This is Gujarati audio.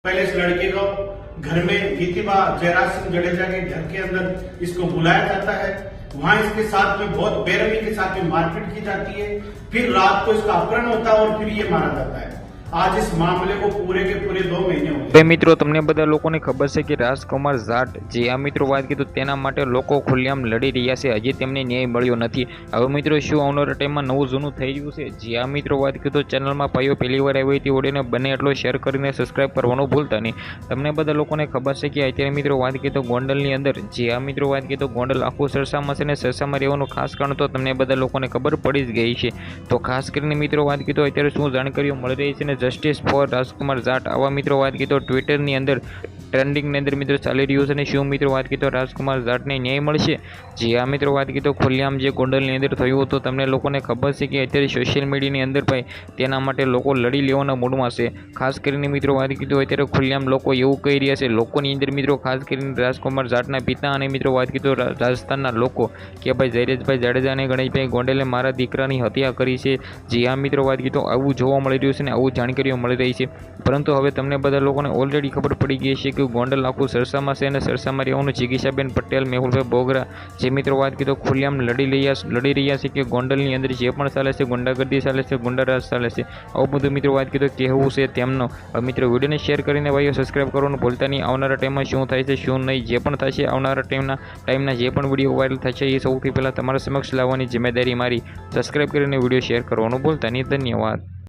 पहले इस लड़के को घर में गीतिबा जयराज सिंह जडेजा के घर के अंदर इसको बुलाया जाता है। वहां इसके साथ में बहुत बेरहमी के साथ में मारपीट की जाती है। फिर रात को इसका अपहरण होता है और फिर ये मारा जाता है। आज इस मामले को पूरे के पूरे 2 महीने हो गए। મિત્રો તમને બધા લોકોને ખબર છે કે રાજકુમાર જાટ જે આ મિત્રો વાત કીધું તેના માટે લોકો ખુલ્લેઆમ લડી રહ્યા છે, હજી તેમને ન્યાય મળ્યો નથી। હવે મિત્રો શું આવનારા ટાઈમમાં નવું જૂનું થઈ રહ્યું છે? જે આ મિત્રો વાત કીધું ચેનલમાં પાયો પહેલી વાર આવી હતી ઓડીને બને એટલો શેર કરીને સબસ્ક્રાઇબ કરવાનું ભૂલતા નહીં। તમને બધા લોકોને ખબર છે કે અત્યારે મિત્રો વાત કીધું ગોંડલની અંદર જે આ મિત્રો વાત કીધું ગોંડલ આખું સરસામાં છે ને સરસામાં રહેવાનું ખાસ કારણ તો તમને બધા લોકોને ખબર પડી જ ગઈ છે। તો ખાસ કરીને મિત્રો વાત કીધું અત્યારે શું જાણકારીઓ મળી રહી છે ને જસ્ટિસ ફોર રાજકુમાર જાટ આવા મિત્રો વાત કીધો ટ્વિટરની અંદર ટ્રેન્ડિંગની અંદર મિત્રો ચાલી રહ્યું છે અને શું મિત્રો વાત કીધો રાજકુમાર જાટને ન્યાય મળશે? જે આ મિત્રો વાત કીધો ખુલ્લેઆમ જે ગોંડલની અંદર થયું હતું તમને લોકોને ખબર છે કે અત્યારે સોશિયલ મીડિયાની અંદર ભાઈ તેના માટે લોકો લડી લેવાના મૂડમાં છે। ખાસ કરીને મિત્રો વાત કીધું અત્યારે ખુલ્લેઆમ લોકો એવું કહી રહ્યા છે લોકોની અંદર મિત્રો ખાસ કરીને રાજકુમાર જાટના પિતા અને મિત્રો વાત કીધું રાજસ્થાનના લોકો કે ભાઈ જયરાજભાઈ જાડેજા અને ગણેશભાઈ ગોંડલે મારા દીકરાની હત્યા કરી છે। જે આ મિત્રો વાત કીધું આવું જોવા મળી રહ્યું છે ને આવું જાણકારીઓ મળી રહી છે। પરંતુ હવે તમને બધા લોકોને ઓલરેડી ખબર પડી ગઈ છે કે ગોંડલ આખું સરસામાં છે અને સરસામાં રહેવાનું જિગીશાબેન પટેલ મેહુલભાઈ બોગરા જે મિત્રો વાત કીધું ખુલ્લેઆમ લડી રહ્યા છે કે ગોંડલની અંદર જે પણ ચાલે છે ગુંડાગર્દી ચાલે છે ગુંડારાજ ચાલે છે આવું બધું મિત્રો વાત કીધું કહેવું છે તેમનો। મિત્રો વિડીયોને શેર કરીને ભાઈઓ સબસ્ક્રાઇબ કરવાનું ભૂલતા નહીં। આવનારા ટાઈમમાં શું થાય છે શું નહીં જે પણ થશે આવનારા ટાઈમના જે પણ વિડીયો વાયરલ થશે એ સૌથી પહેલાં તમારા સમક્ષ લાવવાની જિમ્મેદારી મારી। સબસ્ક્રાઇબ કરીને વિડીયો શેર કરવાનું ભૂલતા નહીં। ધન્યવાદ।